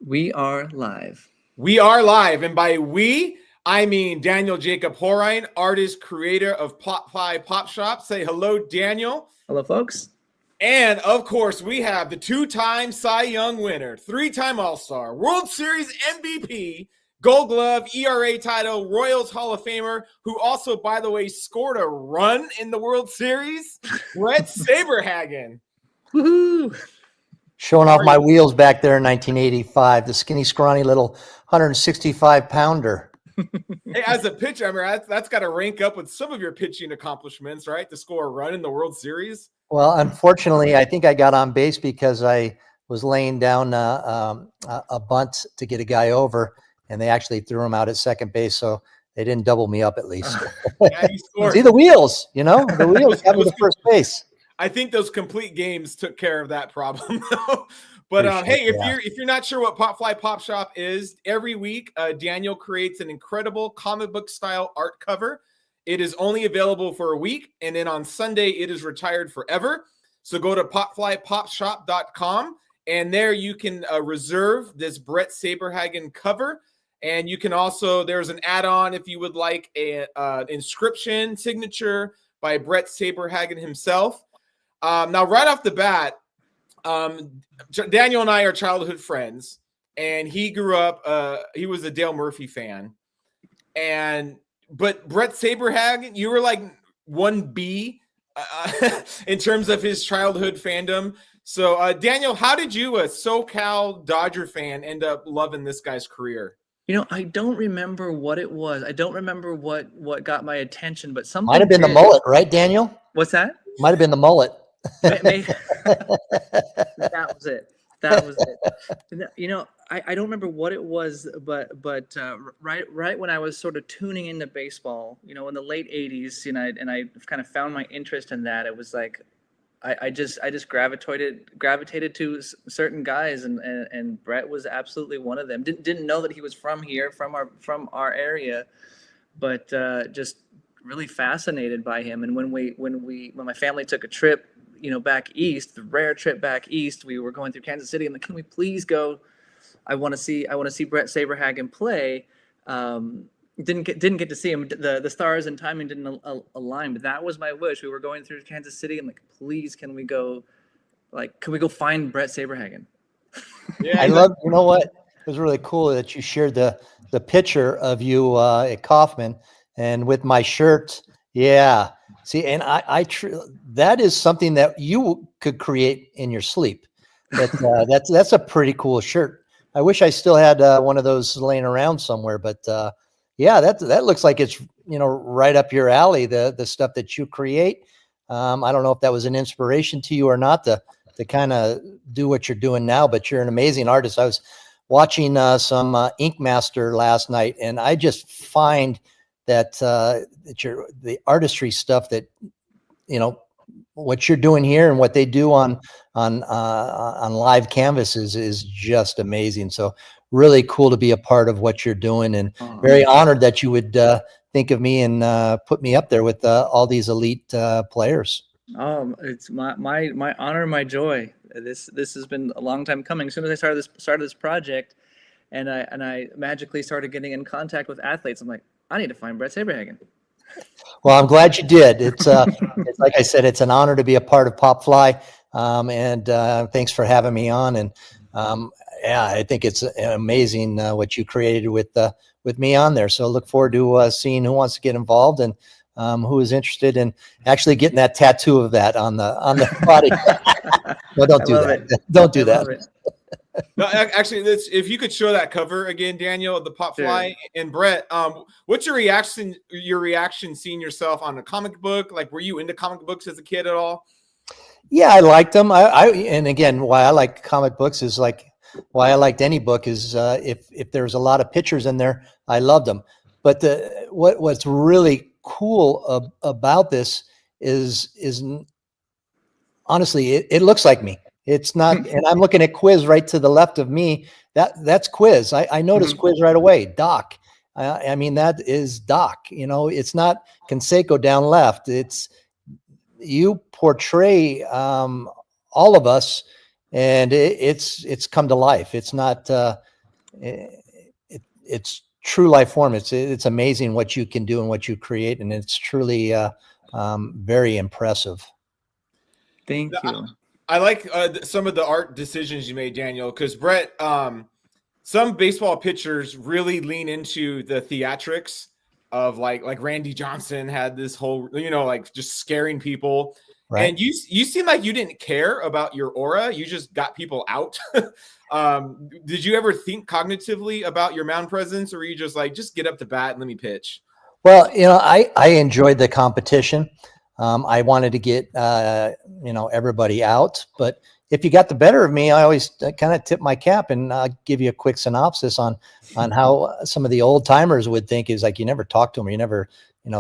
We are live. We are live, and by we, I mean Daniel Jacob Horine, artist, creator of Pop Pie Pop Shop. Say hello, Daniel. Hello, folks. And of course, we have the two-time Cy Young winner, three-time All-Star, World Series MVP, Gold Glove, ERA title, Royals Hall of Famer, who also, by the way, scored a run in the World Series, Bret Saberhagen. Woohoo! Showing off my wheels back there in 1985, the skinny, scrawny little 165-pounder. Hey, as a pitcher, I mean, that's got to rank up with some of your pitching accomplishments, right? To score a run in the World Series. Well, unfortunately, I think I got on base because I was laying down a bunt to get a guy over, and they actually threw him out at second base, so they didn't double me up at least. Yeah, he scored. See the wheels, the wheels got me to first base. I think those complete games took care of that problem, though. But hey, if you're not sure what Pop Fly Pop Shop is, every week Daniel creates an incredible comic book style art cover. It is only available for a week, and then on Sunday it is retired forever. So go to popflypopshop.com, and there you can reserve this Bret Saberhagen cover. And you can also, there's an add-on if you would like a inscription signature by Bret Saberhagen himself. Now, right off the bat, Daniel and I are childhood friends, and he grew up, he was a Dale Murphy fan. But Bret Saberhagen, you were like 1B in terms of his childhood fandom. So, Daniel, how did you, a SoCal Dodger fan, end up loving this guy's career? I don't remember what it was. I don't remember what got my attention, but something might have been the mullet, right, Daniel? What's that? Might have been the mullet. That was it. That was it. I don't remember what it was, but right when I was sort of tuning into baseball, in the late '80s, and I kind of found my interest in that. It was like I just gravitated to certain guys, and Bret was absolutely one of them. Didn't know that he was from here, from our area, but just really fascinated by him. And when my family took a trip, back east, the rare trip back east, we were going through Kansas City. I'm like, can we please go? I want to see Bret Saberhagen play. Didn't get to see him. The stars and timing didn't align, but that was my wish. We were going through Kansas City. I'm like, please, can we go find Bret Saberhagen? Yeah, I love. You know what? It was really cool that you shared the picture of you at Kaufman and with my shirt. Yeah. See, and that is something that you could create in your sleep. But that's a pretty cool shirt. I wish I still had one of those laying around somewhere. But yeah, that looks like it's right up your alley. The stuff that you create. I don't know if that was an inspiration to you or not to kind of do what you're doing now. But you're an amazing artist. I was watching some Ink Master last night, and I just find that the artistry stuff that what you're doing here and what they do on live canvases is just amazing. So really cool to be a part of what you're doing, and very honored that you would think of me and put me up there with all these elite players. It's my honor, my joy. This has been a long time coming. As soon as I started this project, and I magically started getting in contact with athletes, I'm like, I need to find Bret Saberhagen. Well, I'm glad you did. It's like I said, it's an honor to be a part of Pop Fly, and thanks for having me on. And yeah, I think it's amazing what you created with me on there. So look forward to seeing who wants to get involved and who is interested in actually getting that tattoo of that on the body. No, don't do that. Don't do that. No, actually, if you could show that cover again, Daniel, of the Pop Fly and Bret. What's your reaction? Seeing yourself on a comic book? Like, were you into comic books as a kid at all? Yeah, I liked them. And again, why I like comic books is like why I liked any book is if there's a lot of pictures in there, I loved them. But what's really cool about this is honestly, it looks like me. It's not, and I'm looking at Quiz right to the left of me. That's Quiz. I noticed Quiz right away. Doc. I mean, that is Doc. It's not Canseco down left. It's you portray all of us, and it's come to life. It's not it's true life form. It's amazing what you can do and what you create, and it's truly very impressive. Thank you. I like some of the art decisions you made, Daniel, because Bret, some baseball pitchers really lean into the theatrics of like Randy Johnson had this whole, like just scaring people. Right. And you seem like you didn't care about your aura. You just got people out. Did you ever think cognitively about your mound presence, or were you just like, just get up to bat and let me pitch? Well, I enjoyed the competition. I wanted to get, everybody out, but if you got the better of me, I always kind of tip my cap, and I'll give you a quick synopsis on how some of the old timers would think is like, you never talk to them, or you never,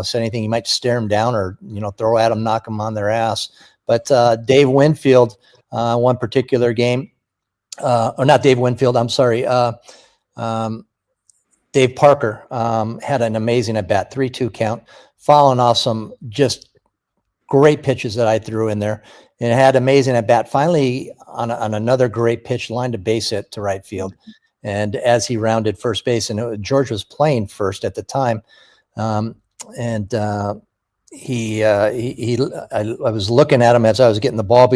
say anything. You might stare them down, or, throw at them, knock them on their ass. But Dave Winfield, one particular game, or not Dave Winfield, I'm sorry. Dave Parker had an amazing at bat, 3-2 count, following off some just great pitches that I threw in there, and had amazing at bat. Finally, on another great pitch, lined a base hit to right field, and as he rounded first base, and George was playing first at the time, I was looking at him as I was getting the ball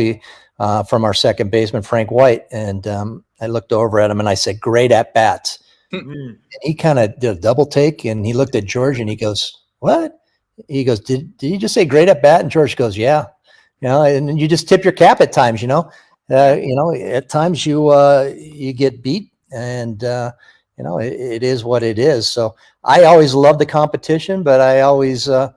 from our second baseman Frank White, and I looked over at him and I said, "Great at bats." And he kind of did a double take, and he looked at George and he goes, "What?" He goes, did you just say great at bat? And George goes, "Yeah." And you just tip your cap at times, at times you get beat, and it is what it is. So I always loved the competition, but I always knew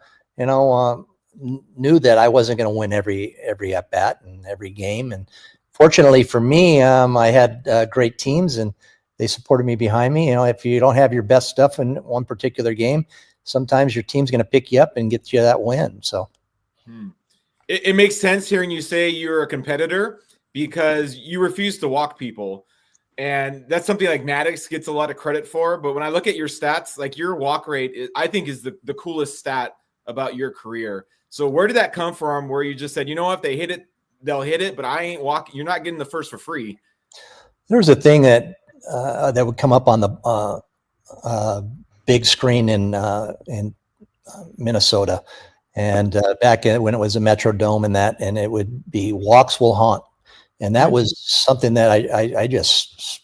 that I wasn't going to win every at bat and every game. And fortunately for me, I had great teams, and they supported me behind me. If you don't have your best stuff in one particular game, sometimes your team's going to pick you up and get you that win. So it makes sense hearing you say you're a competitor, because you refuse to walk people. And that's something like Maddox gets a lot of credit for. But when I look at your stats, like your walk rate, I think is the coolest stat about your career. So where did that come from, where you just said, if they hit it, they'll hit it, but I ain't walking. You're not getting the first for free. There was a thing that would come up on the big screen in Minnesota, and back when it was a Metrodome and it would be walks will haunt, and that was something that I just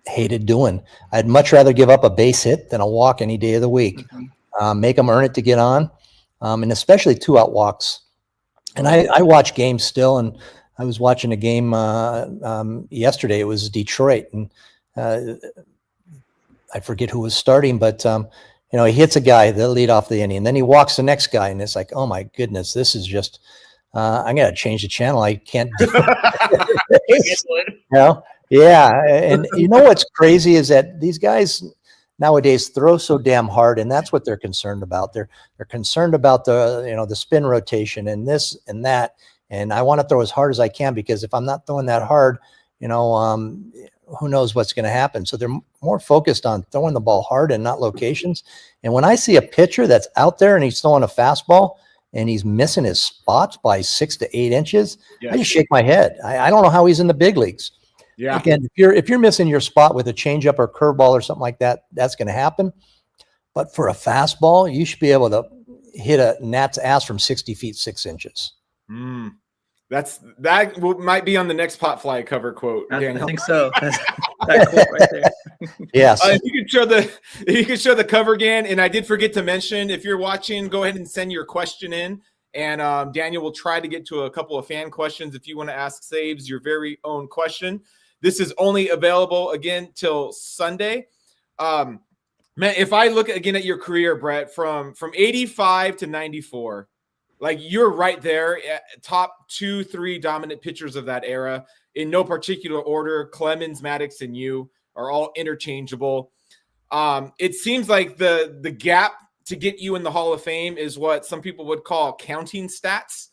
hated doing. I'd much rather give up a base hit than a walk any day of the week. Make them earn it to get on, and especially 2-out walks. And I watch games still, and I was watching a game yesterday. It was Detroit, and I forget who was starting, but he hits a guy that lead off the inning, and then he walks the next guy, and it's like, oh my goodness, this is just I'm gonna change the channel. I can't do this. Yeah. And what's crazy is that these guys nowadays throw so damn hard, and that's what they're concerned about. They're concerned about the spin rotation and this and that, and I want to throw as hard as I can, because if I'm not throwing that hard, who knows what's going to happen. So they're more focused on throwing the ball hard and not locations. And when I see a pitcher that's out there and he's throwing a fastball and he's missing his spots by 6 to 8 inches, yes, I just shake my head. I don't know how he's in the big leagues. Yeah. Again, if you're missing your spot with a changeup or curveball or something like that, that's going to happen. But for a fastball, you should be able to hit a gnat's ass from 60 feet, 6 inches. That might be on the next Potfly cover quote, Daniel. I think so. That quote right there. Yes. You can show the cover again. And I did forget to mention, if you're watching, go ahead and send your question in. And Daniel will try to get to a couple of fan questions if you want to ask Sabes your very own question. This is only available again till Sunday. Man, if I look again at your career, Bret, from 85 to 94, like you're right there, top 2-3 dominant pitchers of that era in no particular order. Clemens, Maddox, and you are all interchangeable. It seems like the gap to get you in the Hall of Fame is what some people would call counting stats.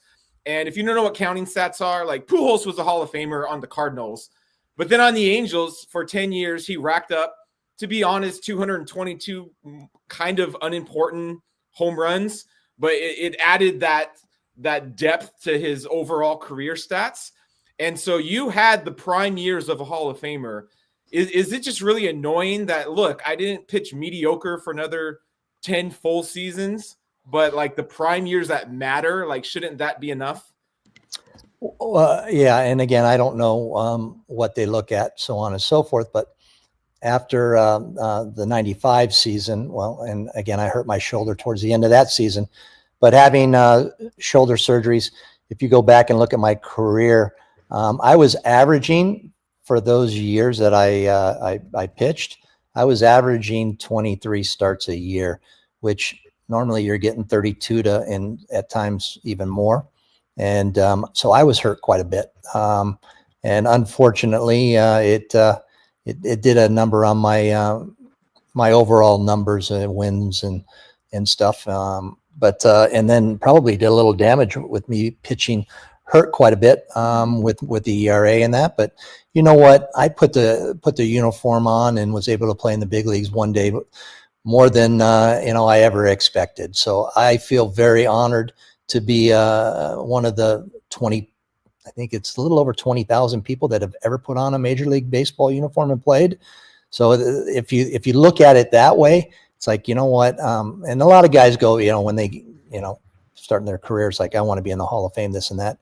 And if you don't know what counting stats are, like Pujols was a Hall of Famer on the Cardinals, but then on the Angels for 10 years, he racked up, to be honest, 222 kind of unimportant home runs, but it added that depth to his overall career stats. And so you had the prime years of a Hall of Famer. is it just really annoying that, look, I didn't pitch mediocre for another 10 full seasons, but like the prime years that matter, like, shouldn't that be enough? Yeah, and again, I don't know what they look at, so on and so forth. But after the '95 season, well, and again, I hurt my shoulder towards the end of that season. But having shoulder surgeries, if you go back and look at my career, I was averaging for those years that I pitched, I was averaging 23 starts a year, which normally you're getting 32 to, and at times even more. And so I was hurt quite a bit. And unfortunately, it did a number on my overall numbers and wins and stuff. But and then probably did a little damage with me pitching hurt quite a bit with the ERA and that. But you know what? I put the uniform on and was able to play in the big leagues one day more than I ever expected. So I feel very honored to be one of the 20, I think it's a little over 20,000 people that have ever put on a Major League Baseball uniform and played. So if you look at it that way, it's like, you know what? And a lot of guys go, when they, starting their careers, like, I want to be in the Hall of Fame, this and that.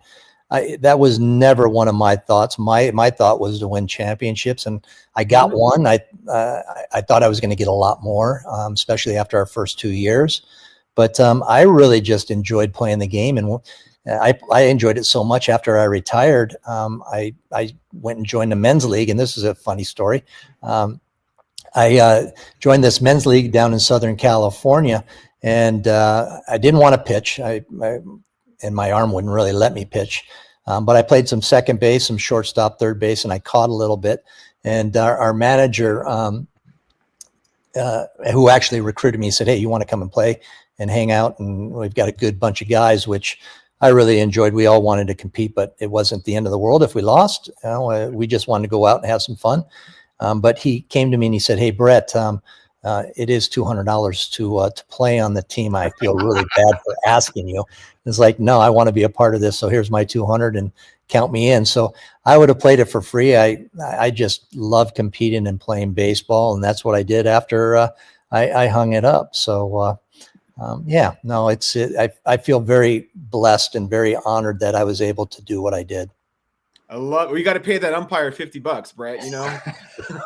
That was never one of my thoughts. My thought was to win championships, and I got one. I thought I was going to get a lot more, especially after our first 2 years. But I really just enjoyed playing the game, and I enjoyed it so much. After I retired, I went and joined the men's league, and this is a funny story. I joined this men's league down in Southern California, and I didn't want to pitch. And my arm wouldn't really let me pitch. But I played some second base, some shortstop, third base, and I caught a little bit. And our manager, who actually recruited me, said, "Hey, you want to come and play and hang out? And we've got a good bunch of guys," which I really enjoyed. We all wanted to compete, but it wasn't the end of the world if we lost. We just wanted to go out and have some fun. But he came to me and he said, "Hey, Bret, it is $200 to play on the team. I feel really bad for asking you." It's like, "No, I want to be a part of this. So here's my 200 and count me in." So I would have played it for free. I just love competing and playing baseball, and that's what I did after I hung it up. So yeah, no, I feel very blessed and very honored that I was able to do what I did. I love. Well, you got to pay that umpire $50, Bret.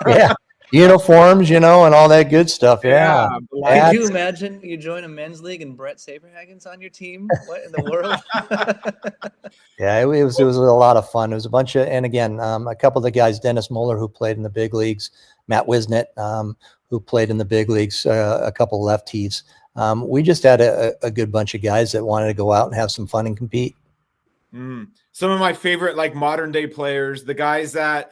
Yeah. Uniforms, and all that good stuff. Yeah. Could you imagine you join a men's league and Bret Saberhagen's on your team? What in the world? Yeah, it was a lot of fun. It was a bunch of, and again, a couple of the guys, Dennis Moeller, who played in the big leagues, Matt Wisnett, who played in the big leagues, a couple of lefties. We just had a good bunch of guys that wanted to go out and have some fun and compete. Some of my favorite, like, modern day players, the guys that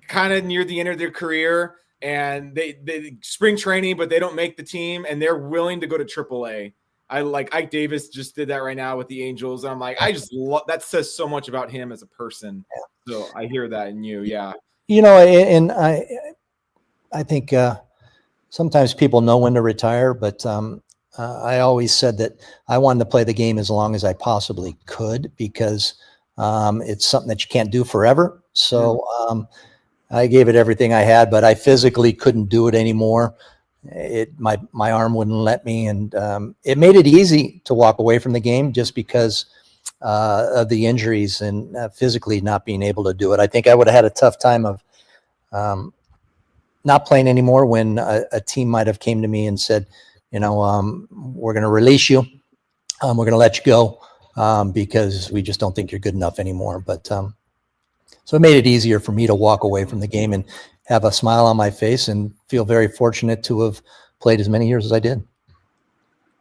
kind of near the end of their career and they spring training, but they don't make the team and they're willing to go to AAA. I like Ike Davis just did that right now with the Angels. I'm like, I just love that. Says so much about him as a person. So I hear that in you. Yeah. And I think sometimes people know when to retire, but I always said that I wanted to play the game as long as I possibly could, because it's something that you can't do forever. So I gave it everything I had, but I physically couldn't do it anymore. My arm wouldn't let me, and it made it easy to walk away from the game just because of the injuries and physically not being able to do it. I think I would have had a tough time of not playing anymore when a team might have came to me and said, we're going to release you. We're going to let you go because we just don't think you're good enough anymore. But so it made it easier for me to walk away from the game and have a smile on my face and feel very fortunate to have played as many years as I did.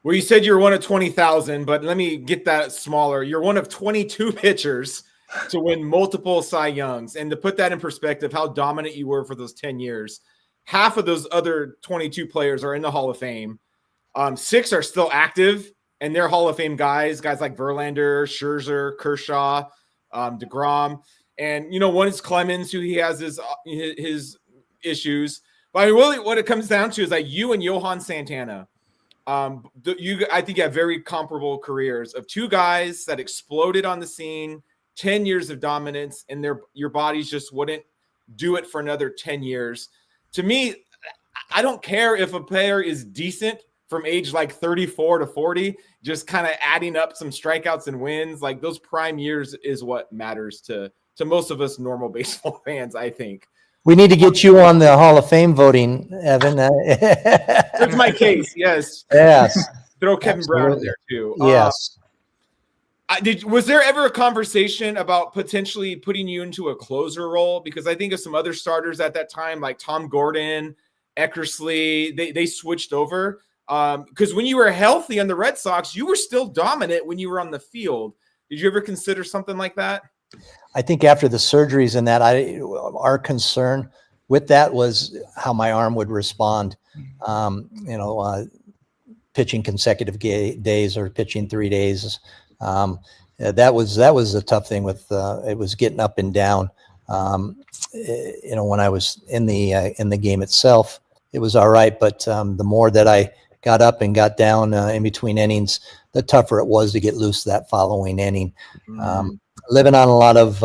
Well, you said you're one of 20,000, but let me get that smaller. You're one of 22 pitchers to win multiple Cy Youngs. And to put that in perspective, how dominant you were for those 10 years, half of those other 22 players are in the Hall of Fame. 6 are still active, and they're Hall of Fame guys like Verlander, Scherzer, Kershaw, DeGrom. And, one is Clemens, who he has his issues. But really what it comes down to is like you and Johan Santana. I think you have very comparable careers of two guys that exploded on the scene, 10 years of dominance, and your bodies just wouldn't do it for another 10 years. To me, I don't care if a player is decent from age like 34 to 40, just kind of adding up some strikeouts and wins. Like those prime years is what matters to most of us normal baseball fans, I think. We need to get you on the Hall of Fame voting, Evan. That's my case. Yes. Yes. Throw Kevin Brown in there too. Yes. Was there ever a conversation about potentially putting you into a closer role? Because I think of some other starters at that time, like Tom Gordon, Eckersley, they switched over. Because when you were healthy on the Red Sox, you were still dominant when you were on the field. Did you ever consider something like that? I think after the surgeries and that, our concern with that was how my arm would respond. Pitching consecutive days or pitching 3 days. That was a tough thing with it was getting up and down. When I was in the game itself, it was all right, but the more that I got up and got down in between innings, the tougher it was to get loose that following inning. Living on a lot of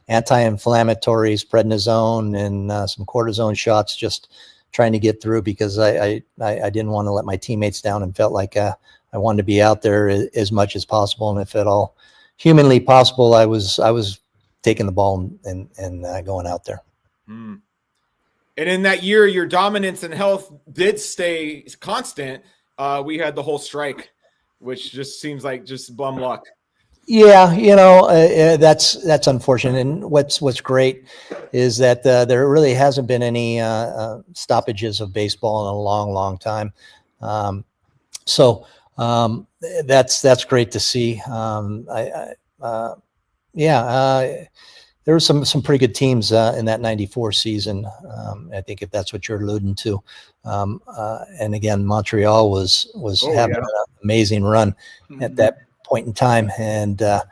anti-inflammatories, prednisone, and some cortisone shots, just trying to get through because I didn't want to let my teammates down and felt like I wanted to be out there as much as possible. And if at all humanly possible, I was taking the ball and going out there. And in that year, your dominance and health did stay constant. We had the whole strike, which just seems like just bum luck. Yeah, that's unfortunate. And what's great is that there really hasn't been any stoppages of baseball in a long, long time. So that's great to see. There were some pretty good teams in that '94 season. I think if that's what you're alluding to. And again, Montreal was having an amazing run at that point in time. And that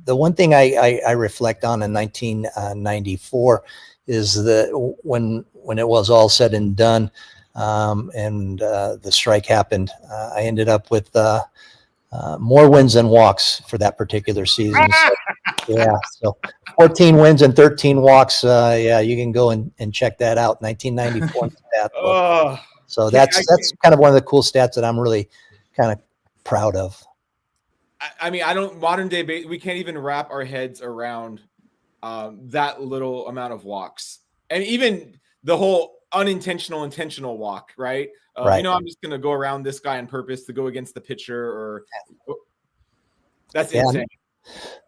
the one thing I reflect on in 1994 is that when it was all said and done, and the strike happened, I ended up with more wins than walks for that particular season. So 14 wins and 13 walks. You can go and check that out. 1994 stat. So that's kind of one of the cool stats that I'm really kind of proud of. I mean, modern day, we can't even wrap our heads around that little amount of walks, and even the whole intentional walk, right? Right. I'm just going to go around this guy on purpose to go against the pitcher, that's insane.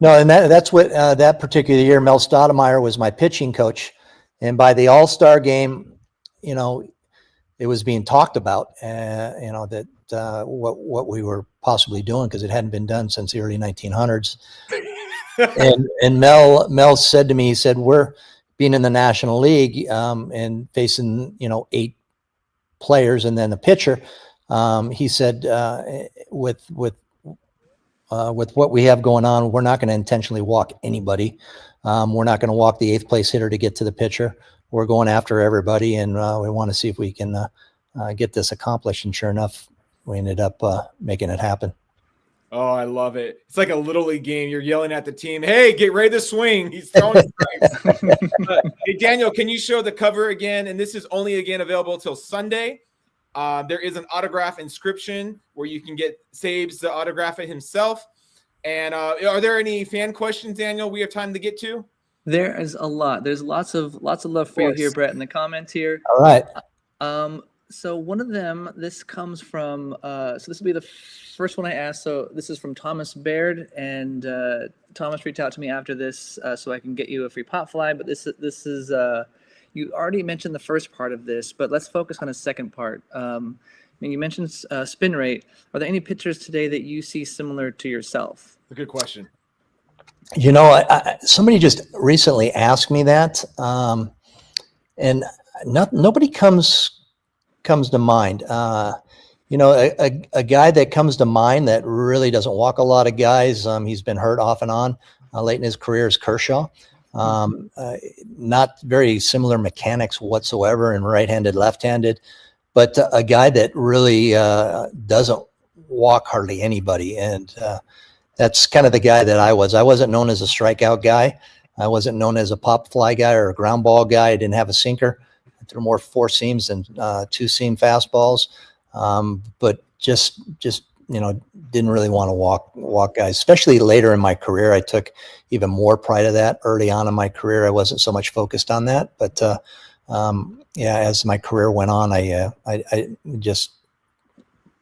No, and that's what that particular year, Mel Stoudemire was my pitching coach, and by the All-Star game, it was being talked about, that what we were possibly doing because it hadn't been done since the early 1900s. and Mel said to me, he said, we're being in the National League and facing 8 players and then a pitcher. He said, with what we have going on, we're not going to intentionally walk anybody. We're not going to walk the 8th place hitter to get to the pitcher. We're going after everybody, and we want to see if we can get this accomplished. And sure enough, we ended up making it happen. Oh, I love it. It's like a little league game. You're yelling at the team, hey, get ready to swing. He's throwing strikes. Hey, Daniel, can you show the cover again? And this is only, again, available till Sunday. There is an autograph inscription where you can get Sabes to autograph it himself. And are there any fan questions, Daniel, we have time to get to? There is a lot. There's lots of love for you here, Bret, in the comments here. All right. So one of them, this comes from, so this will be the first one I asked. So this is from Thomas Baird, and Thomas reached out to me after this so I can get you a free pop fly. But this is you already mentioned the first part of this, but let's focus on the second part. You mentioned spin rate. Are there any pitchers today that you see similar to yourself? A good question. Somebody just recently asked me that, and nobody comes to mind. A guy that comes to mind that really doesn't walk a lot of guys. He's been hurt off and on late in his career is Kershaw. Not very similar mechanics whatsoever, and right-handed, left-handed, but a guy that really doesn't walk hardly anybody. And that's kind of the guy that I was. I wasn't known as a strikeout guy. I wasn't known as a pop fly guy or a ground ball guy. I didn't have a sinker. I threw more four seams than two seam fastballs. But just didn't really want to walk guys, especially later in my career. I took even more pride of that. Early on in my career, I wasn't so much focused on that. But as my career went on, I just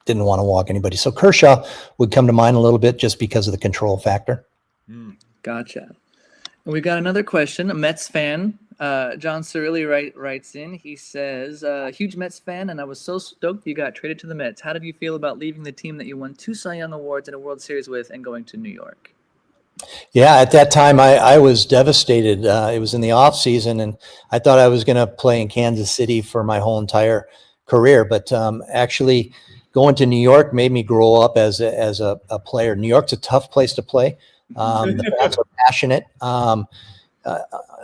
didn't want to walk anybody. So Kershaw would come to mind a little bit just because of the control factor. Gotcha. And we've got another question. A Mets fan, John Cirilli writes in. He says, huge Mets fan, and I was so stoked you got traded to the Mets. How did you feel about leaving the team that you won 2 Cy Young Awards and a World Series with and going to New York? Yeah, at that time, I was devastated. It was in the off season, and I thought I was going to play in Kansas City for my whole entire career. But actually going to New York made me grow up as a player. New York's a tough place to play. The fans are passionate.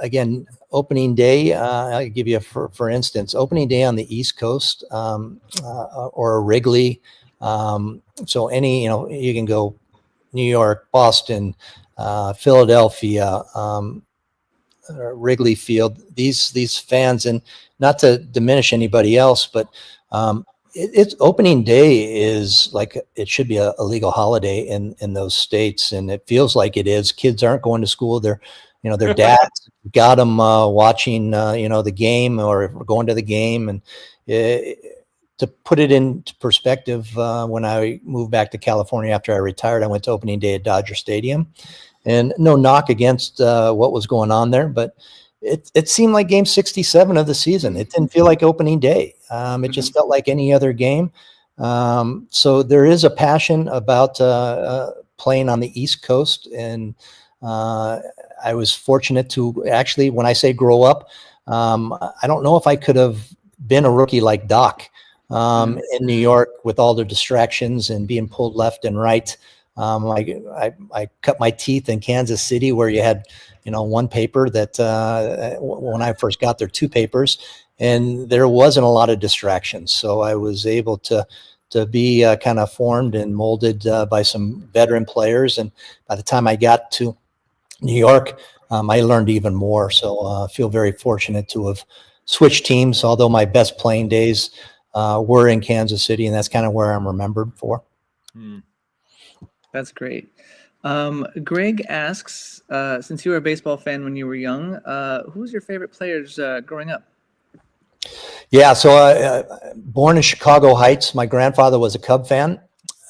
Again, opening day, I'll give you for instance, opening day on the East Coast or Wrigley. So you can go New York, Boston, Philadelphia, Wrigley Field. These fans, and not to diminish anybody else, but it's opening day is like it should be a legal holiday in those states, and it feels like it is. Kids aren't going to school; their dads got them watching the game or going to the game. And to put it into perspective, when I moved back to California after I retired, I went to opening day at Dodger Stadium, and no knock against what was going on there, but it seemed like game 67 of the season. It didn't feel like opening day. It just felt like any other game. So there is a passion about playing on the East Coast. And I was fortunate to actually, when I say grow up, I don't know if I could have been a rookie like Doc in New York with all the distractions and being pulled left and right. I cut my teeth in Kansas City, where you had one paper that when I first got there, 2 papers, and there wasn't a lot of distractions. So I was able to be kind of formed and molded by some veteran players. And by the time I got to New York, I learned even more. So I feel very fortunate to have switched teams, although my best playing days were in Kansas City, and that's kind of where I'm remembered for. That's great. Greg asks, since you were a baseball fan when you were young, who was your favorite players growing up? Yeah, so born in Chicago Heights. My grandfather was a Cub fan,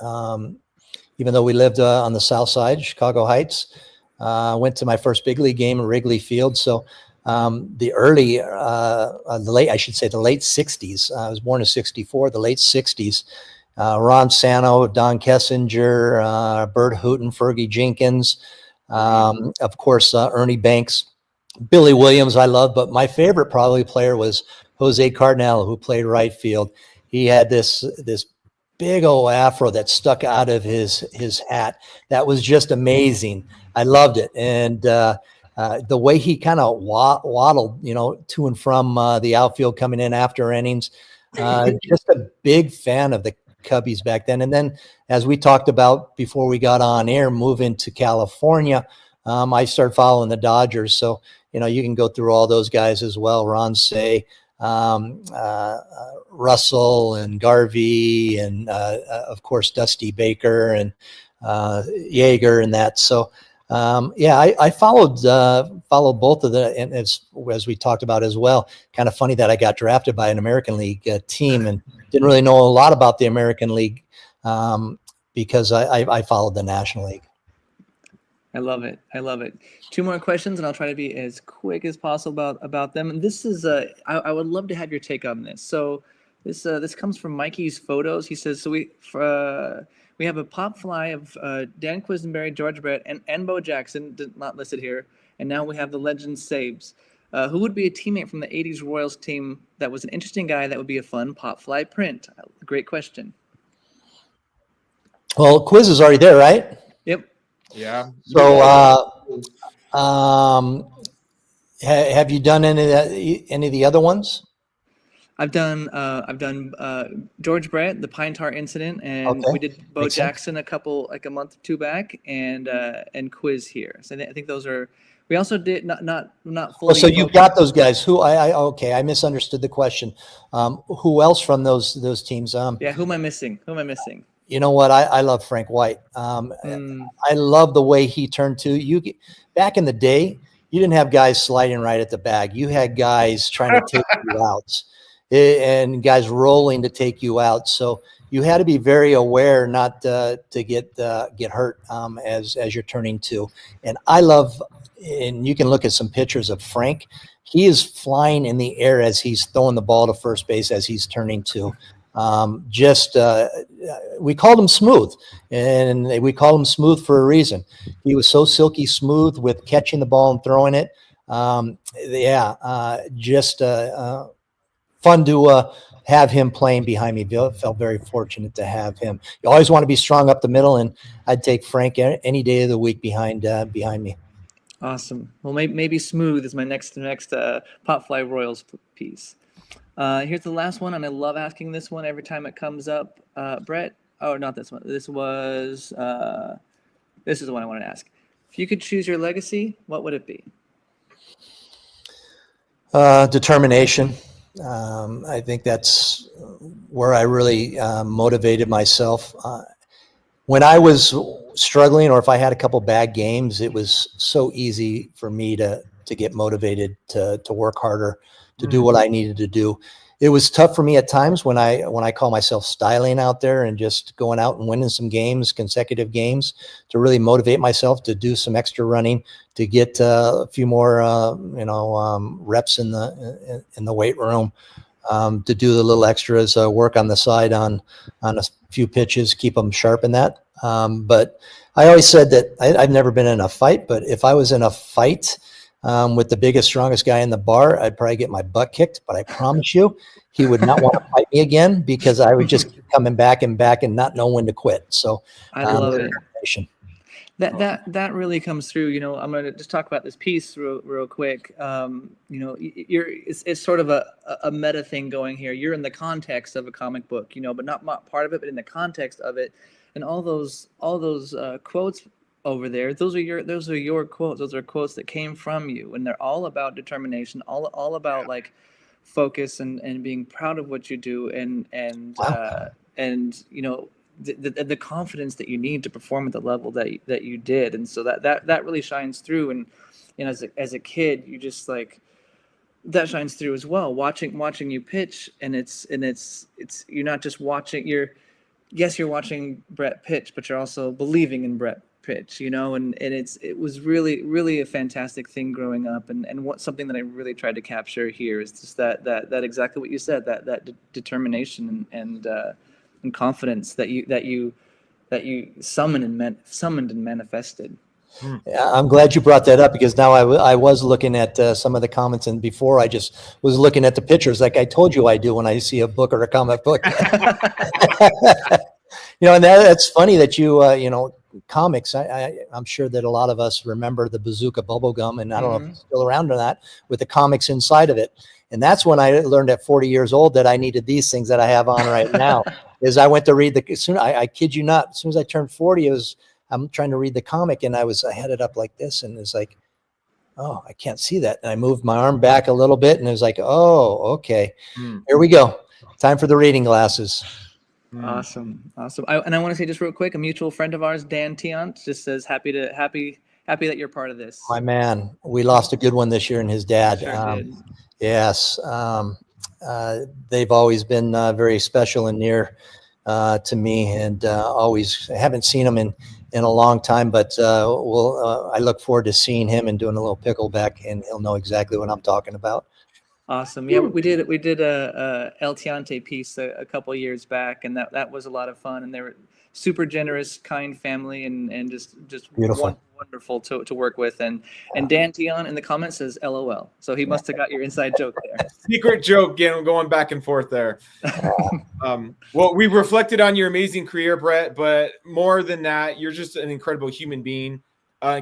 even though we lived on the south side, Chicago Heights. Went to my first big league game at Wrigley Field. So the late 60s. I was born in 64, the late 60s. Ron Santo, Don Kessinger, Bert Hooten, Fergie Jenkins, of course, Ernie Banks, Billy Williams I love, but my favorite probably player was Jose Cardinal, who played right field. He had this big old afro that stuck out of his hat. That was just amazing. I loved it. And the way he kind of waddled, to and from the outfield coming in after innings, just a big fan of the Cubbies back then. And then, as we talked about before we got on air, moving to California, I started following the Dodgers. So, you can go through all those guys as well. Ron Say, Russell and Garvey, and of course, Dusty Baker and Yeager and that. So, I followed both of the, and as we talked about as well, kind of funny that I got drafted by an American League team and didn't really know a lot about the American League because I followed the National League. I love it. 2 more questions, and I'll try to be as quick as possible about them. And this is I would love to have your take on this. So this comes from Mikey's Photos. He says, so we have a pop fly of Dan Quisenberry, George Brett, and Bo Jackson, not listed here. And now we have the legend Sabes. Who would be a teammate from the 80s Royals team that was an interesting guy that would be a fun pop fly print? Great question. Well, Quiz is already there, right? Yep. Yeah. So have you done any of the other ones? I've done George Brett, the Pine Tar incident, and Okay. we did Bo Makes sense. Jackson like a month or two back, and Quiz here. So I think those are. We also did not Oh, so fully you focused. got those guys. Who okay, I misunderstood the question. Who else from those teams? Yeah, who am I missing? You know what? I love Frank White. I love the way he turned to you. Back in the day, you didn't have guys sliding right at the bag. You had guys trying to take you out, and guys rolling to take you out. So you had to be very aware not to get hurt as you're turning to. And I love, and you can look at some pictures of Frank. He is flying in the air as he's throwing the ball to first base as he's turning to. We called him smooth, and we call him smooth for a reason. He was so silky smooth with catching the ball and throwing it. Fun to have him playing behind me. Felt very fortunate to have him. You always want to be strong up the middle, and I'd take Frank any day of the week behind me. Awesome. Well, maybe smooth is my next Pop Fly Royals piece. Here's the last one, and I love asking this one every time it comes up. Brett, oh, not this one. This is the one I want to ask. If you could choose your legacy, what would it be? Determination. I think that's where I really motivated myself. When I was struggling, or if I had a couple bad games, it was so easy for me to get motivated to work harder, to do what I needed to do. It was tough for me at times when I call myself styling out there and just going out and winning some games, consecutive games, to really motivate myself to do some extra running, to get a few more reps in the weight room, to do the little extras, work on the side on a few pitches, keep them sharp in that. But I always said that I've never been in a fight, but if I was in a fight with the biggest, strongest guy in the bar, I'd probably get my butt kicked. But I promise you, he would not want to fight me again, because I would just keep coming back and not know when to quit. So I love it. That really comes through. I'm going to just talk about this piece real quick. It's sort of a meta thing going here. You're in the context of a comic book, but not part of it, but in the context of it, and all those quotes over there. Those are your quotes. Those are quotes that came from you, and they're all about determination, all about like focus and being proud of what you do, and the confidence that you need to perform at the level that you did. And so that really shines through. And as a kid, you just like, that shines through as well, watching you pitch. And it's you're not just watching, you're watching Brett pitch, but you're also believing in Brett pitch, and it was really, really a fantastic thing growing up. And something that I really tried to capture here is just that exactly what you said, that determination and confidence that you summoned and manifested. I'm glad you brought that up, because now I was looking at some of the comments, and before I just was looking at the pictures, like I told you I do when I see a book or a comic book. And that's funny that you comics. I'm sure that a lot of us remember the Bazooka bubble gum, and I don't know if it's still around or not, with the comics inside of it. And that's when I learned at 40 years old that I needed these things that I have on right now. Is I went to read I kid you not, as soon as I turned 40, I'm trying to read the comic, and I had it up like this, and it's like, oh, I can't see that. And I moved my arm back a little bit, and it was like, oh, okay, here we go. Time for the reading glasses. Awesome. And I want to say just real quick, a mutual friend of ours, Dan Tiant, just says happy that you're part of this. My man, we lost a good one this year, and his dad. Sure did. Yes. They've always been very special and near to me, and always haven't seen him in a long time, but I look forward to seeing him and doing a little pickleback, and he'll know exactly what I'm talking about. Awesome. Yeah, we did a El Tiante piece a couple of years back, and that was a lot of fun, and they were super generous, kind family, and just beautiful. Wonderful to work with. And Dan Tion in the comments says LOL. So he must have got your inside joke there. Secret joke, again, going back and forth there. Well, we've reflected on your amazing career, Brett, but more than that, you're just an incredible human being.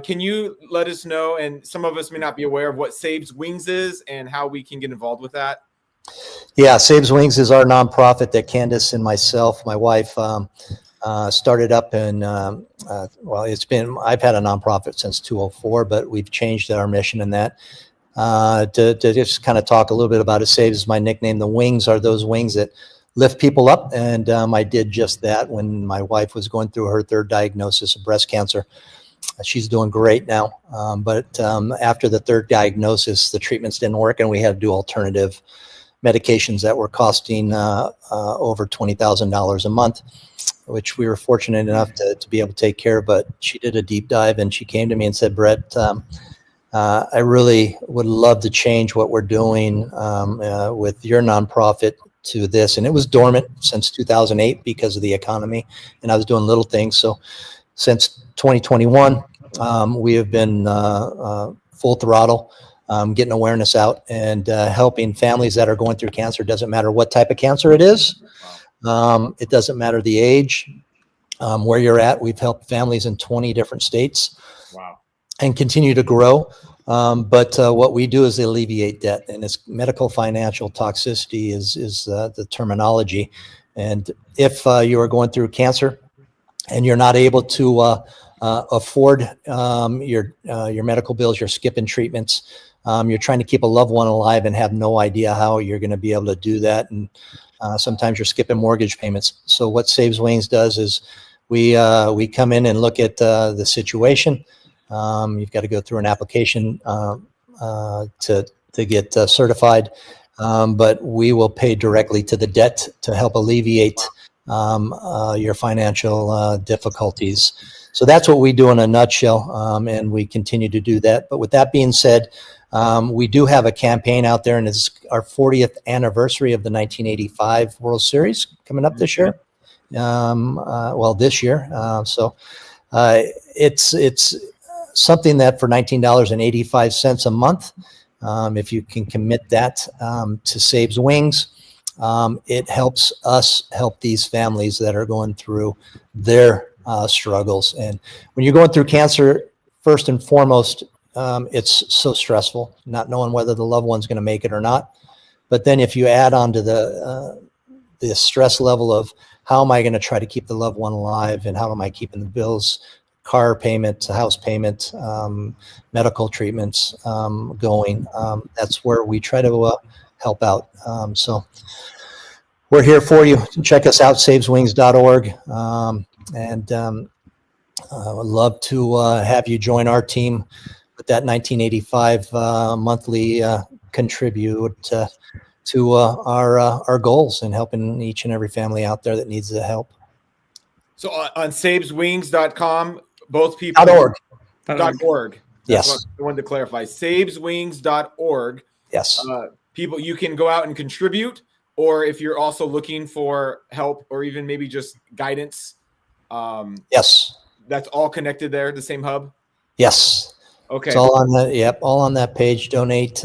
Can you let us know, and some of us may not be aware of what Saves Wings is and how we can get involved with that? Yeah, Saves Wings is our nonprofit that Candace and myself, my wife, started up in, well, I've had a nonprofit since 2004, but we've changed our mission in that. To just kind of talk a little bit about it. Saves is my nickname. The wings are those wings that lift people up. And I did just that when my wife was going through her third diagnosis of breast cancer. She's doing great now. But after the third diagnosis, the treatments didn't work and we had to do alternative medications that were costing over $20,000 a month, which we were fortunate enough to be able to take care of. But she did a deep dive and she came to me and said, Bret, I really would love to change what we're doing with your nonprofit to this. And it was dormant since 2008 because of the economy, and I was doing little things. So since 2021, we have been full throttle, getting awareness out and helping families that are going through cancer. Doesn't matter what type of cancer it is. It doesn't matter the age, where you're at. We've helped families in 20 different states. Wow. And continue to grow. But what we do is alleviate debt, and it's medical financial toxicity is the terminology. And if you are going through cancer and you're not able to afford your medical bills, you're skipping treatments, you're trying to keep a loved one alive and have no idea how you're going to be able to do that. And sometimes you're skipping mortgage payments. So what Saves Wings does is we come in and look at the situation. You've got to go through an application to get certified, but we will pay directly to the debt to help alleviate your financial difficulties. So that's what we do in a nutshell, and we continue to do that. But with that being said, we do have a campaign out there, and it's our 40th anniversary of the 1985 World Series coming up this year. This year. So it's something that for $19.85 a month, if you can commit that to Saves Wings, it helps us help these families that are going through their struggles. And when you're going through cancer, first and foremost, it's so stressful, not knowing whether the loved one's going to make it or not. But then if you add on to the stress level of how am I going to try to keep the loved one alive, and how am I keeping the bills, car payment, house payment, medical treatments going. That's where we try to help out. So we're here for you. Check us out, saveswings.org. I would love to have you join our team with that 1985 monthly contribute to our goals and helping each and every family out there that needs the help. So on saveswings.com, both people. .org. .org. Yes. That's what I wanted to clarify. Saveswings.org. Yes. People, you can go out and contribute, or if you're also looking for help or even maybe just guidance. Yes. That's all connected there, the same hub? Yes. Okay. It's all on all on that page. Donate,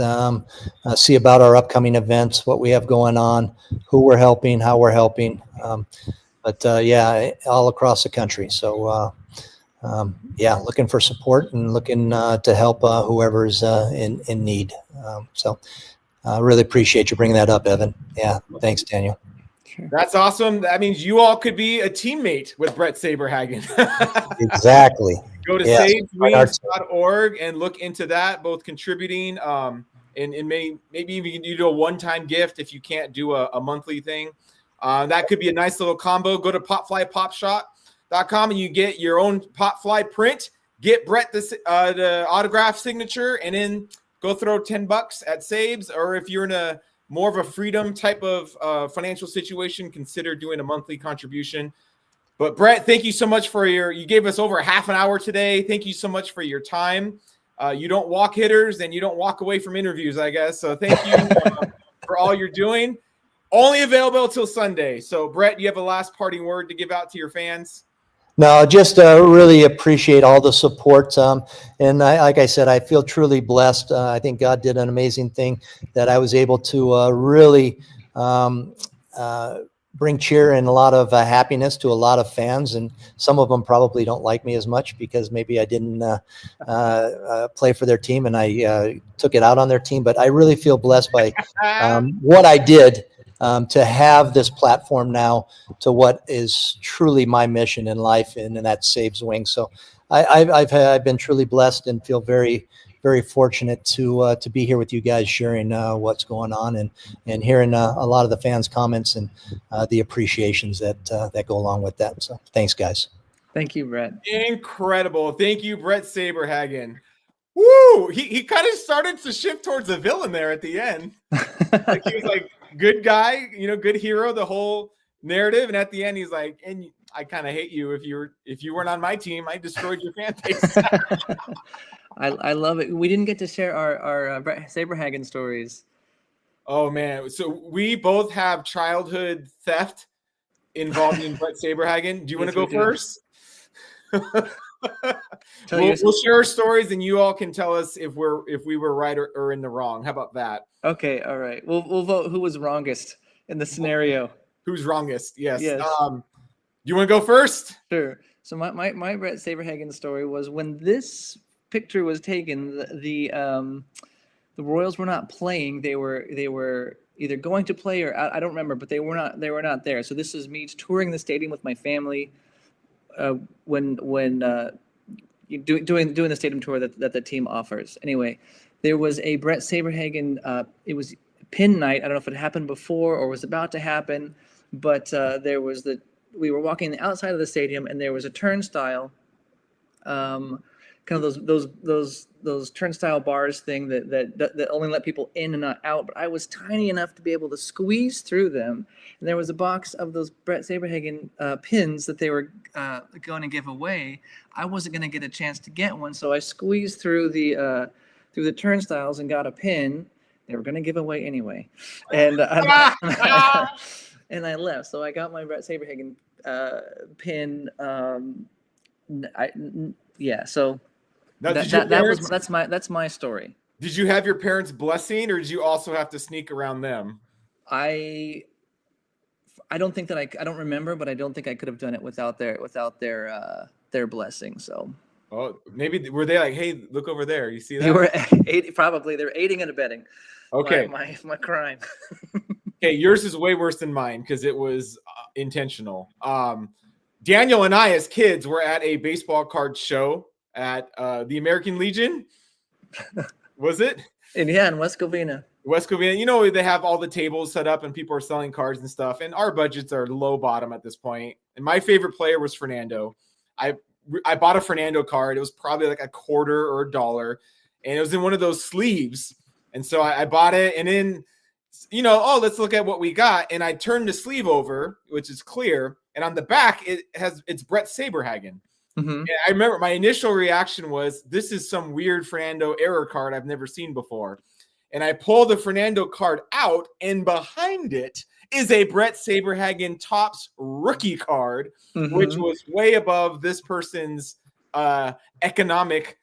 see about our upcoming events, what we have going on, who we're helping, how we're helping. All across the country. So, looking for support and looking to help whoever's in need. I really appreciate you bringing that up, Evan. Yeah, thanks, Daniel. Sure. That's awesome. That means you all could be a teammate with Bret Saberhagen. Exactly. Go to saveswings.org and look into that, both contributing and maybe even you do a one-time gift if you can't do a monthly thing. That could be a nice little combo. Go to popflypopshop.com and you get your own Popfly print. Get Bret the autograph signature, and then go throw $10 at Saves. Or if you're in a more of a freedom type of financial situation, consider doing a monthly contribution. But Bret, thank you so much you gave us over half an hour today. Thank you so much for your time. You don't walk hitters and you don't walk away from interviews, I guess. So thank you for all you're doing. Only available till Sunday. So Bret, you have a last parting word to give out to your fans? No, just really appreciate all the support. And like I said, I feel truly blessed. I think God did an amazing thing that I was able to really bring cheer and a lot of happiness to a lot of fans, and some of them probably don't like me as much because maybe I didn't play for their team and I took it out on their team. But I really feel blessed by what I did to have this platform now to what is truly my mission in life, and that's Sabe's Wings. So I've been truly blessed and feel very, very fortunate to be here with you guys, sharing what's going on and hearing a lot of the fans' comments and the appreciations that go along with that. So thanks, guys. Thank you, Bret. Incredible. Thank you, Bret Saberhagen. Woo! He kind of started to shift towards the villain there at the end. Like he was like good guy, good hero, the whole narrative, and at the end he's like, and I kind of hate you. If you weren't on my team, I destroyed your fan base. I love it. We didn't get to share our Bret Saberhagen stories. Oh man, so we both have childhood theft involving Bret Saberhagen. Do you want to go first? We'll share our stories, and you all can tell us if we were right or in the wrong. How about that? Okay, all right. We'll vote who was wrongest in the scenario. Who's wrongest? Yes. Yes. You want to go first? Sure. So my Bret Saberhagen story was when this picture was taken. The Royals were not playing. They were either going to play or I don't remember, but they were not there. So this is me touring the stadium with my family. When doing the stadium tour that the team offers. Anyway, there was a Bret Saberhagen. It was pin night. I don't know if it happened before or was about to happen, but we were walking the outside of the stadium and there was a turnstile, kind of those turnstile bars thing that only let people in and not out. But I was tiny enough to be able to squeeze through them. And there was a box of those Bret Saberhagen pins that they were going to give away. I wasn't going to get a chance to get one, so I squeezed through the turnstiles and got a pin. They were going to give away anyway, and and I left. So I got my Bret Saberhagen pin. So that's my story. Did you have your parents' blessing, or did you also have to sneak around them? I don't think that I don't remember, but I don't think I could have done it without their blessing. So. Oh, maybe were they like, hey, look over there? You see that? They were probably they're aiding and abetting. Okay. My crime. Okay, yours is way worse than mine because it was intentional. Daniel and I, as kids, were at a baseball card show at the American Legion. Was it? In West Covina. West Covina, they have all the tables set up and people are selling cards and stuff. And our budgets are low bottom at this point. And my favorite player was Fernando. I bought a Fernando card. It was probably like $0.25 or $1. And it was in one of those sleeves. And so I bought it. And then, let's look at what we got. And I turned the sleeve over, which is clear. And on the back, it's Bret Saberhagen. Mm-hmm. And I remember my initial reaction was, this is some weird Fernando error card I've never seen before. And I pulled the Fernando card out, and behind it is a Bret Saberhagen Topps rookie card, mm-hmm. which was way above this person's economic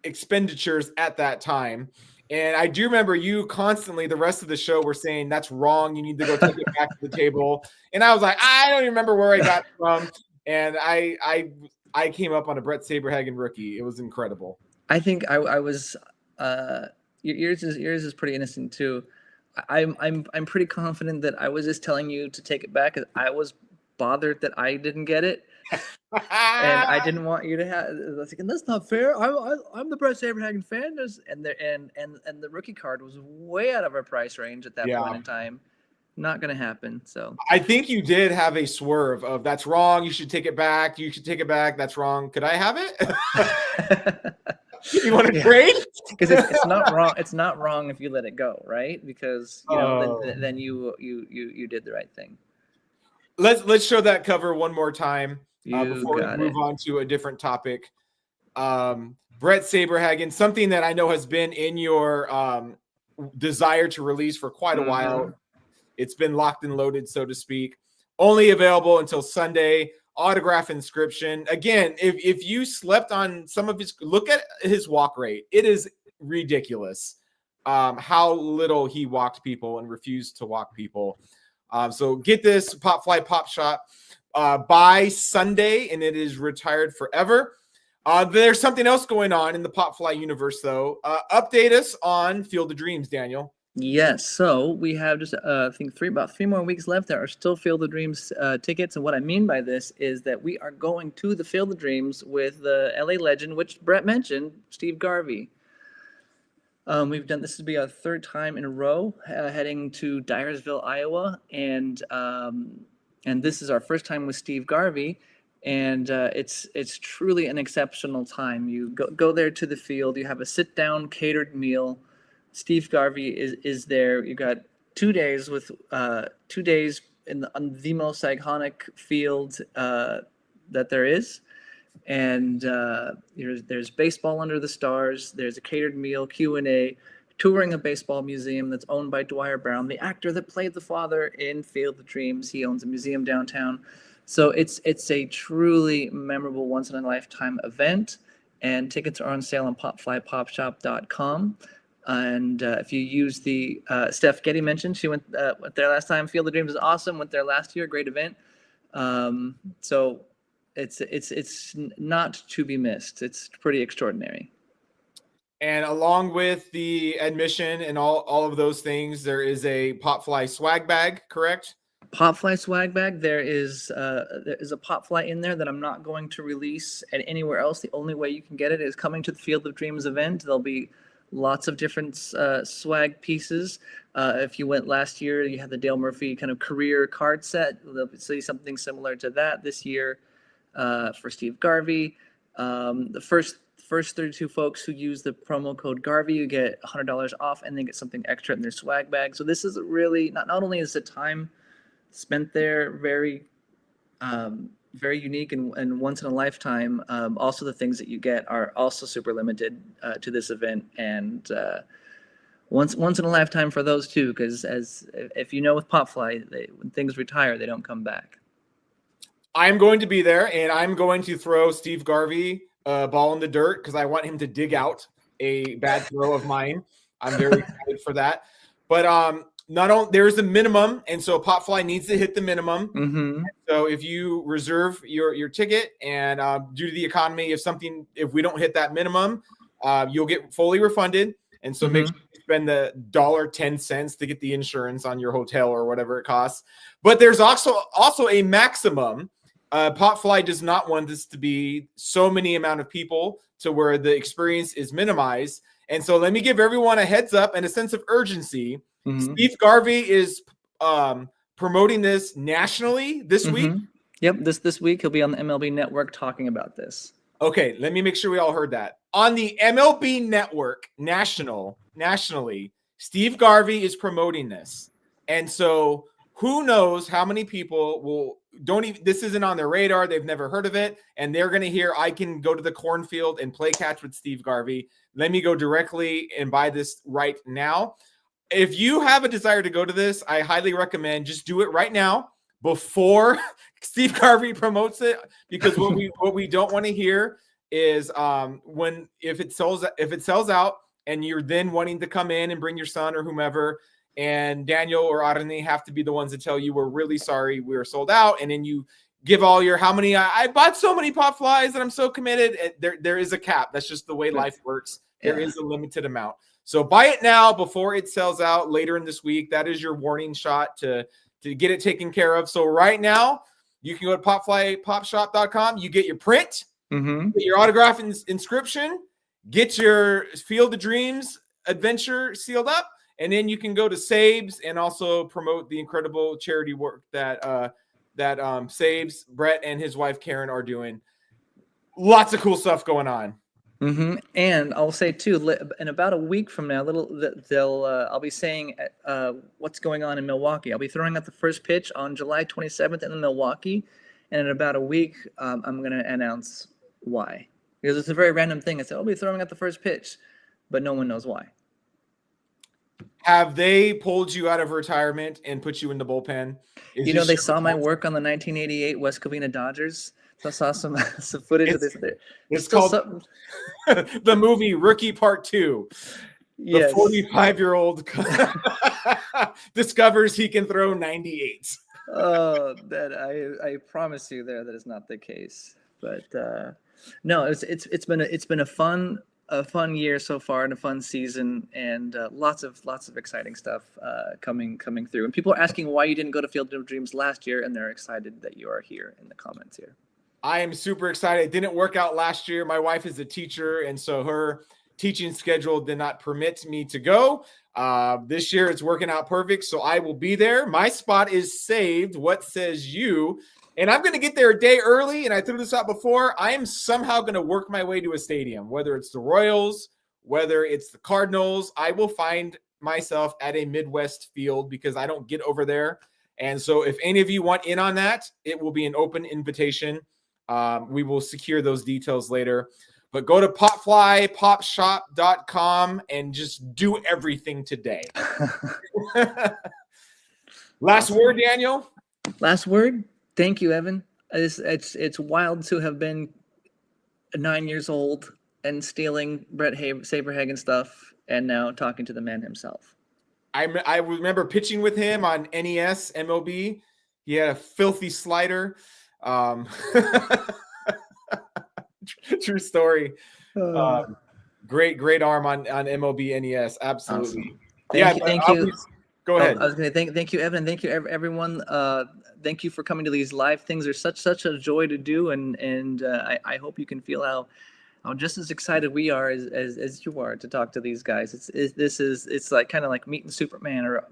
expenditures at that time. And I do remember you constantly, the rest of the show, were saying, that's wrong. You need to go take it back to the table. And I was like, I don't even remember where I got it from. And I came up on a Bret Saberhagen rookie. It was incredible. I think I was yours is pretty innocent too. I'm pretty confident that I was just telling you to take it back because I was bothered that I didn't get it. And I didn't want you to have. I was thinking, that's not fair. I'm the Bret Saberhagen fan, and the rookie card was way out of our price range at that point in time. Not going to happen. So I think you did have a swerve of that's wrong. You should take it back. You should take it back. That's wrong. Could I have it? You want to trade? Because it's not wrong. It's not wrong if you let it go, right? Because then you did the right thing. Let's show that cover one more time before we move on to a different topic. Bret Saberhagen, something that I know has been in your desire to release for quite a while. It's been locked and loaded, so to speak. Only available until Sunday. Autograph inscription. Again, if you slept on some of his, look at his walk rate. It is ridiculous how little he walked people and refused to walk people. So get this Pop Fly Pop Shop by Sunday, and it is retired forever. There's something else going on in the Pop Fly universe, though. Update us on Field of Dreams, Daniel. Yes, so we have just I think about 3 more weeks left. There are still Field of Dreams tickets, and what I mean by this is that we are going to the Field of Dreams with the LA legend, which Bret mentioned, Steve Garvey. We've done this to be our 3rd time in a row, heading to Dyersville, Iowa, and this is our 1st time with Steve Garvey, and it's truly an exceptional time. You go there to the field, you have a sit-down catered meal. Steve Garvey is there. You got 2 days with 2 days on the most iconic field that there is, and there's baseball under the stars. There's a catered meal, Q&A, touring a baseball museum that's owned by Dwyer Brown, the actor that played the father in Field of Dreams. He owns a museum downtown, so it's a truly memorable, once in a lifetime event. And tickets are on sale on popflypopshop.com. And if you use the Steph Getty mentioned, she went there last time. Field of Dreams is awesome. Went there last year, great event. So it's not to be missed. It's pretty extraordinary. And along with the admission and all of those things, there is a Pop Fly swag bag, correct? Pop Fly swag bag. There is a Pop Fly in there that I'm not going to release at anywhere else. The only way you can get it is coming to the Field of Dreams event. There'll be lots of different swag pieces. If you went last year, you had the Dale Murphy kind of career card set. They'll see something similar to that this year for Steve Garvey. The first 32 folks who use the promo code Garvey, you get $100 off, and they get something extra in their swag bag. So this is really not only is the time spent there very very unique and once in a lifetime. Also, the things that you get are also super limited to this event, and once in a lifetime for those too. Because if you know with Pop Fly, when things retire, they don't come back. I'm going to be there, and I'm going to throw Steve Garvey a ball in the dirt because I want him to dig out a bad throw of mine. I'm very excited for that. But there's a minimum, and so Pop Fly needs to hit the minimum. Mm-hmm. So if you reserve your ticket, and due to the economy, if we don't hit that minimum, you'll get fully refunded. And so make sure you spend the $1.10 to get the insurance on your hotel or whatever it costs. But there's also a maximum. Pop Fly does not want this to be so many amount of people to where the experience is minimized. And so let me give everyone a heads up and a sense of urgency. Mm-hmm. Steve Garvey is promoting this nationally this week. Yep, this week he'll be on the MLB Network talking about this. Okay, let me make sure we all heard that. On the MLB Network nationally, Steve Garvey is promoting this. And so who knows how many people this isn't on their radar, they've never heard of it, and they're going to hear I can go to the cornfield and play catch with Steve Garvey. Let me go directly and buy this right now. If you have a desire to go to this, I highly recommend just do it right now before Steve Garvey promotes it, because what we don't want to hear is if it sells out and you're then wanting to come in and bring your son or whomever, and Daniel or Arnie have to be the ones to tell you we're really sorry we were sold out, and then you give all your how many I bought so many Pop Flies and I'm so committed. There is a cap. That's just the way life works. There is a limited amount. So buy it now before it sells out later in this week. That is your warning shot to get it taken care of. So right now, you can go to popflypopshop.com. You get your print, get your autograph inscription, get your Field of Dreams adventure sealed up, and then you can go to Sabes and also promote the incredible charity work that Sabes, Bret, and his wife Karen are doing. Lots of cool stuff going on. And I'll say too, in about a week from now, I'll be saying what's going on in Milwaukee. I'll be throwing out the first pitch on July 27th in Milwaukee, and in about a week, I'm going to announce why. Because it's a very random thing. I said I'll be throwing out the first pitch, but no one knows why. Have they pulled you out of retirement and put you in the bullpen? They saw my work on the 1988 West Covina Dodgers. So I saw some footage of this there. It's called the movie Rookie Part 2. The 45-year-old discovers he can throw 98. Oh, that I promise you that is not the case. But no, it's been a fun year so far and a fun season, and lots of exciting stuff coming through. And people are asking why you didn't go to Field of Dreams last year, and they're excited that you are here in the comments here. I am super excited. It didn't work out last year. My wife is a teacher, and so her teaching schedule did not permit me to go. This year it's working out perfect, so I will be there. My spot is saved. What says you? And I'm going to get there a day early, and I threw this out before. I am somehow going to work my way to a stadium, whether it's the Royals, whether it's the Cardinals. I will find myself at a Midwest field because I don't get over there. And so if any of you want in on that, it will be an open invitation. We will secure those details later. But go to popflypopshop.com and just do everything today. Last word, Daniel? Last word? Thank you, Evan. It's wild to have been 9 years old and stealing Bret Saberhagen stuff and now talking to the man himself. I remember pitching with him on NES, MLB. He had a filthy slider. True story. Great arm on MLB NES. Absolutely. Awesome. Thank you. Go ahead. I was going to thank you, Evan. Thank you, everyone. Thank you for coming to these live things. They're such a joy to do, and I hope you can feel how just as excited we are as you are to talk to these guys. It's like kind of like meeting Superman or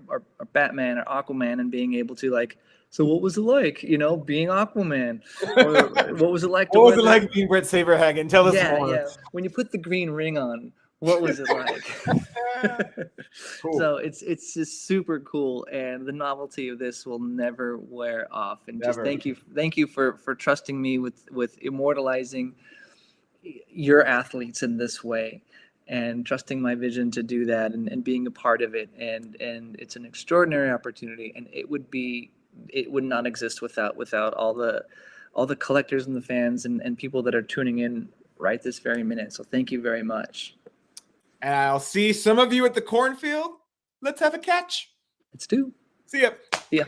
Batman or Aquaman and being able to like. So what was it like, being Aquaman? Or what was it like? What was it like being Bret Saberhagen? Tell us more. Yeah. When you put the green ring on, what was it like? Cool. So it's just super cool, and the novelty of this will never wear off. And never. Just thank you for trusting me with immortalizing your athletes in this way, and trusting my vision to do that, and being a part of it. And it's an extraordinary opportunity, and it would not exist without all the collectors and the fans and people that are tuning in right this very minute. So thank you very much. And I'll see some of you at the cornfield. Let's have a catch. Let's do. See ya. Yeah.